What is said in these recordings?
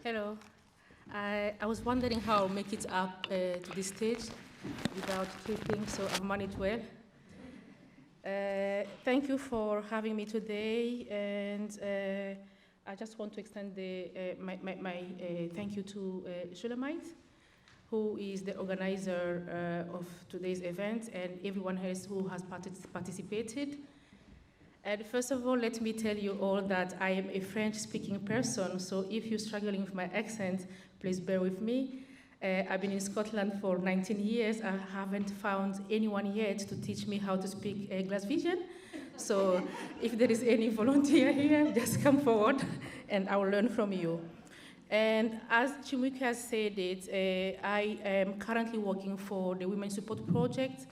Hello. I was wondering how I'll make it up to this stage without tripping, so I've managed well. Thank you for having me today, and I just want to extend my thank you to Shulamite, who is the organizer of today's event, and everyone else who has participated. And first of all, let me tell you all that I am a French-speaking person, so if you're struggling with my accent, please bear with me. I've been in Scotland for 19 years. I haven't found anyone yet to teach me how to speak Glaswegian. So if there is any volunteer here, just come forward and I will learn from you. And as Chimuke has said it, I am currently working for the Women's Support Project.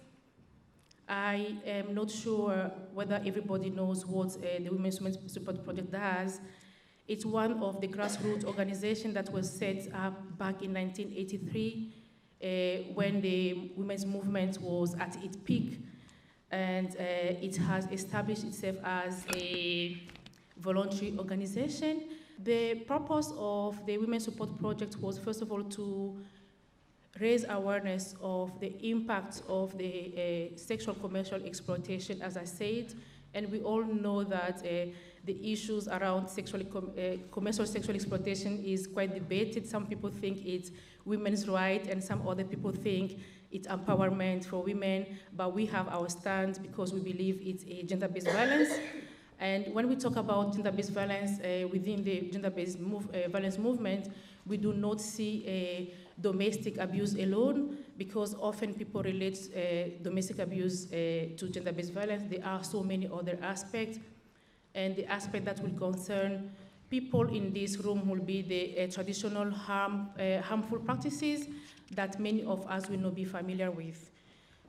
I am not sure whether everybody knows what the Women's Support Project does. It's one of the grassroots organizations that was set up back in 1983 when the women's movement was at its peak, and it has established itself as a voluntary organization. The purpose of the Women's Support Project was, first of all, to raise awareness of the impact of the sexual commercial exploitation, as I said, and we all know that the issues around commercial sexual exploitation is quite debated. Some people think it's women's right, and some other people think it's empowerment for women, but we have our stance because we believe it's a gender-based violence. And when we talk about gender-based violence within the gender-based violence movement, we do not see domestic abuse alone, because often people relate domestic abuse to gender-based violence. There are so many other aspects, and the aspect that will concern people in this room will be the traditional harmful practices that many of us will not be familiar with.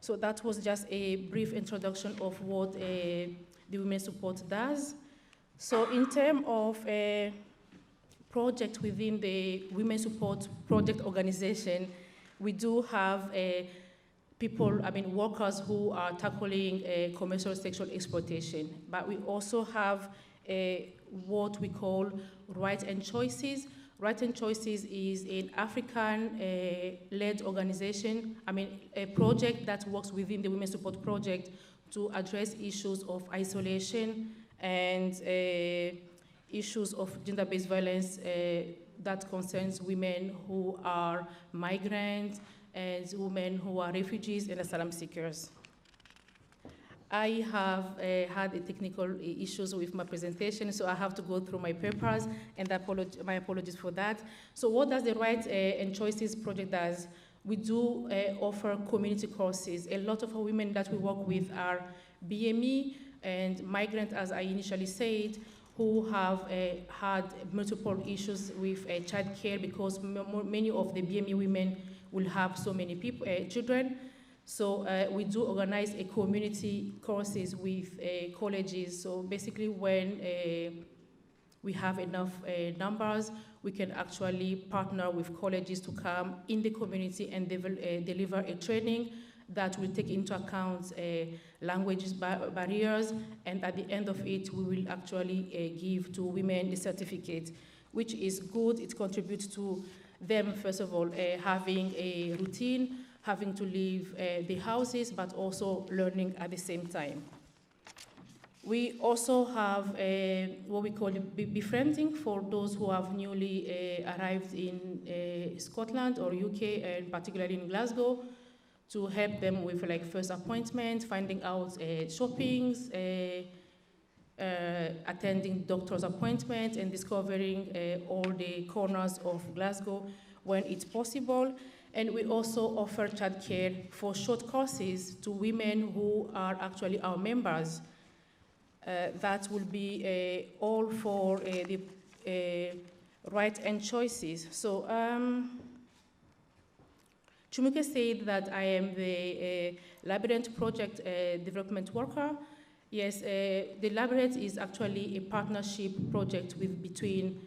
So that was just a brief introduction of what the Women's Support does. So in terms of project within the Women's Support Project organization, we do have workers who are tackling commercial sexual exploitation, but we also have what we call Rights and Choices. Rights and Choices is an African-led organization, a project that works within the Women's Support Project to address issues of isolation and issues of gender-based violence that concerns women who are migrants and women who are refugees and asylum seekers. I have had technical issues with my presentation, so I have to go through my papers, and my apologies for that. So what does the Rights and Choices Project does? We do offer community courses. A lot of our women that we work with are BME and migrants, as I initially said, who have had multiple issues with child care, because many of the BME women will have so many children. So we do organize a community courses with colleges. So basically when we have enough numbers, we can actually partner with colleges to come in the community and deliver a training that will take into account language barriers, and at the end of it, we will actually give to women the certificate, which is good. It contributes to them, first of all, having a routine, having to leave the houses, but also learning at the same time. We also have what we call befriending for those who have newly arrived in Scotland or UK, and particularly in Glasgow, to help them with first appointments, finding out shoppings, attending doctor's appointments, and discovering all the corners of Glasgow when it's possible. And we also offer childcare for short courses to women who are actually our members. That will be all for the Rights and Choices. So Chumuke said that I am the Labyrinth Project development worker. Yes, the Labyrinth is actually a partnership project between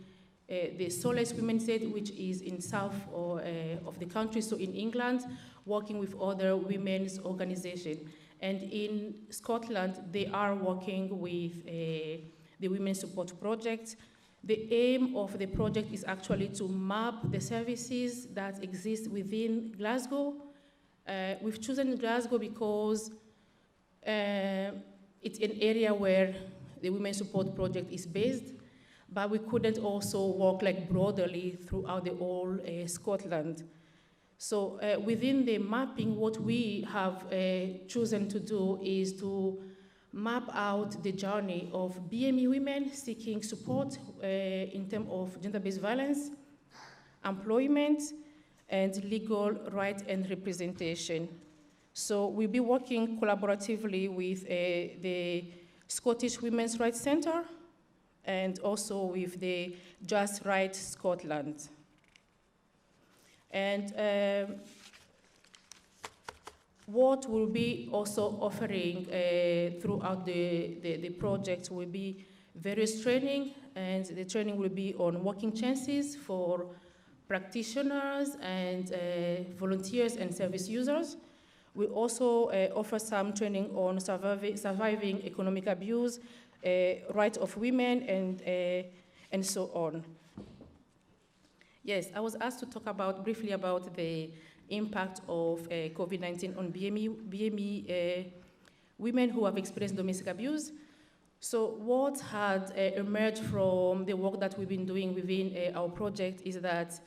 the Solace Women's Aid, which is in south of the country, so in England, working with other women's organizations. And in Scotland, they are working with the Women's Support Project. The aim of the project is actually to map the services that exist within Glasgow. We've chosen Glasgow because it's an area where the Women Support Project is based, but we couldn't also work like broadly throughout the whole Scotland. So within the mapping, what we have chosen to do is to map out the journey of BME women seeking support in terms of gender-based violence, employment, and legal rights and representation. So we'll be working collaboratively with the Scottish Women's Rights Centre and also with the Just Right Scotland. And what we'll be also offering throughout the project will be various training, and the training will be on working chances for practitioners and volunteers and service users. We also offer some training on surviving economic abuse, rights of women, and so on. Yes, I was asked to talk briefly about the impact of COVID-19 on BME women who have experienced domestic abuse. So what had emerged from the work that we've been doing within our project is that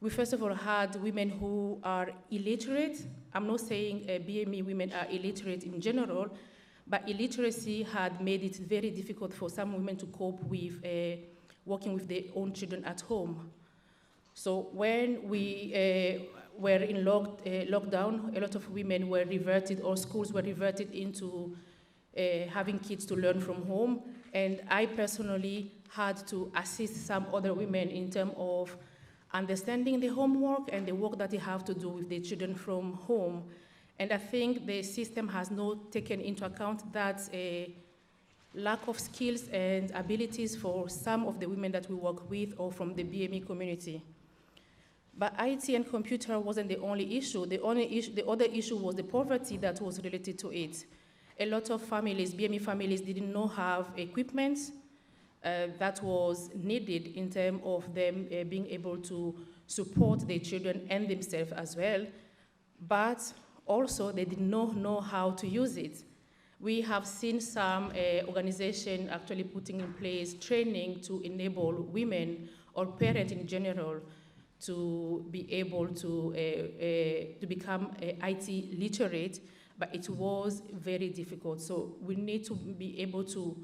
we first of all had women who are illiterate. I'm not saying BME women are illiterate in general, but illiteracy had made it very difficult for some women to cope with working with their own children at home. So when we were in lockdown, a lot of women were reverted, or schools were reverted into having kids to learn from home. And I personally had to assist some other women in terms of understanding the homework and the work that they have to do with their children from home. And I think the system has not taken into account that lack of skills and abilities for some of the women that we work with or from the BME community. But IT and computer wasn't the only issue. The other issue was the poverty that was related to it. A lot of families, BME families, didn't know have equipment that was needed in terms of them being able to support their children and themselves as well. But also, they did not know how to use it. We have seen some organizations actually putting in place training to enable women or parents in general to be able to become IT literate, but it was very difficult. So we need to be able to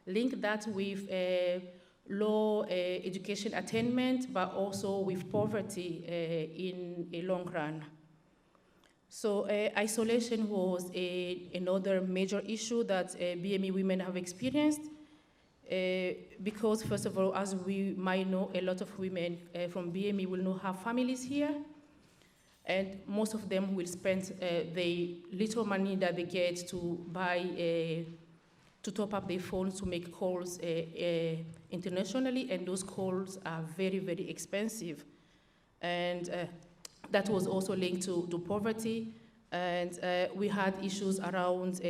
link that with low education attainment, but also with poverty in a long run. So isolation was another major issue that BME women have experienced. Because, first of all, as we might know, a lot of women from BME will not have families here, and most of them will spend the little money that they get to buy, to top up their phones to make calls internationally, and those calls are very, very expensive. And that was also linked to poverty, and we had issues around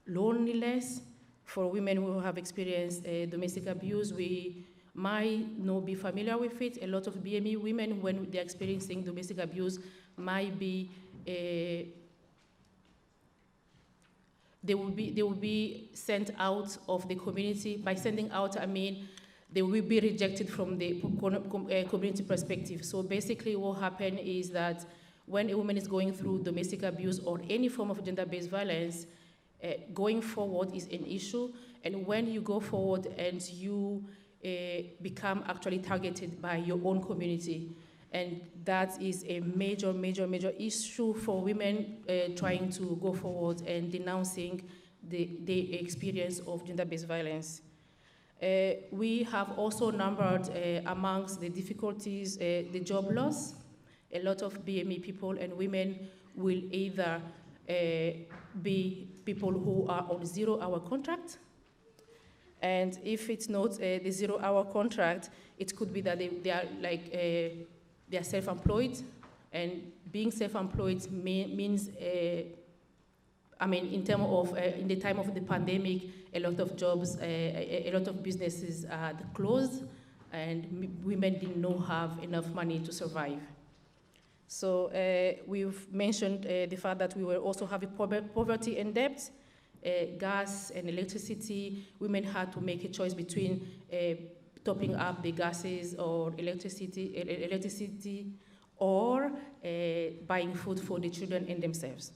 loneliness. For women who have experienced domestic abuse, we might not be familiar with it. A lot of BME women, when they're experiencing domestic abuse, might be, they will be sent out of the community. By sending out, I mean, they will be rejected from the community perspective. So basically what happened is that when a woman is going through domestic abuse or any form of gender-based violence, going forward is an issue, and when you go forward and you become actually targeted by your own community, and that is a major, major, major issue for women trying to go forward and denouncing the experience of gender-based violence. We have also numbered amongst the difficulties the job loss. A lot of BME people and women will either be people who are on 0-hour contract, and if it's not the 0-hour contract, it could be that they are like they are self-employed, and being self-employed means I mean, in terms of, in the time of the pandemic, a lot of jobs, a lot of businesses had closed, and women did not have enough money to survive. So we've mentioned the fact that we were also having poverty and debt, gas and electricity. Women had to make a choice between topping up the gases or electricity or buying food for the children and themselves.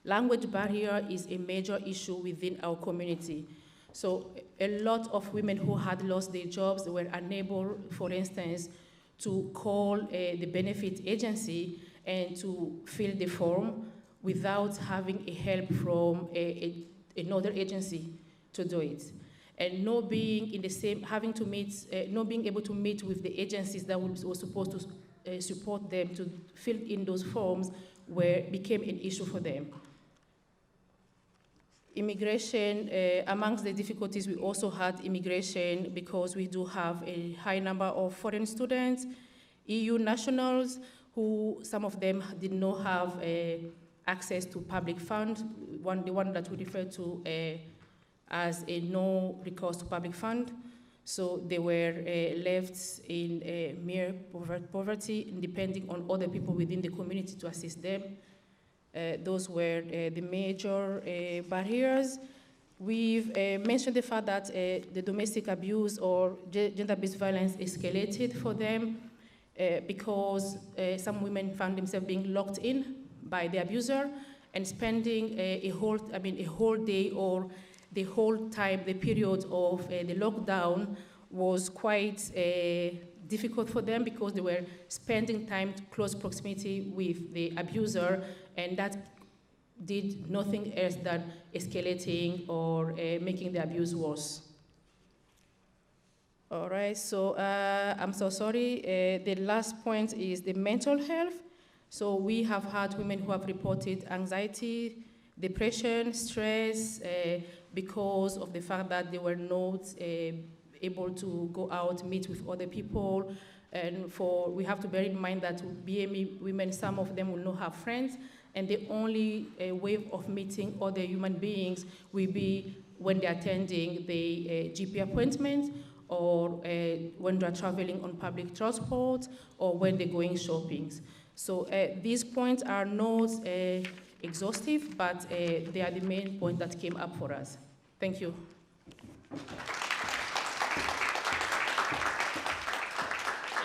Language barrier is a major issue within our community. So a lot of women who had lost their jobs were unable, for instance, to call the benefit agency and to fill the form without having a help from another agency to do it. And not being in the same, having to meet, not being able to meet with the agencies that were supposed to support them to fill in those forms became an issue for them. Immigration, amongst the difficulties, we also had immigration because we do have a high number of foreign students, EU nationals, who some of them did not have access to public funds, the one that we refer to as a no recourse to public fund. So they were left in mere poverty, depending on other people within the community to assist them. Those were the major barriers. We've mentioned the fact that the domestic abuse or gender-based violence escalated for them because some women found themselves being locked in by the abuser and spending a whole day or the whole time, the period of the lockdown was quite difficult for them because they were spending time in close proximity with the abuser, and that did nothing else than escalating or making the abuse worse. All right, so I'm so sorry. The last point is the mental health. So we have had women who have reported anxiety, depression, stress, because of the fact that they were not able to go out, meet with other people. And we have to bear in mind that BME women, some of them will not have friends, and the only way of meeting other human beings will be when they're attending the GP appointment, or when they're traveling on public transport, or when they're going shopping. So these points are not exhaustive, but they are the main point that came up for us. Thank you.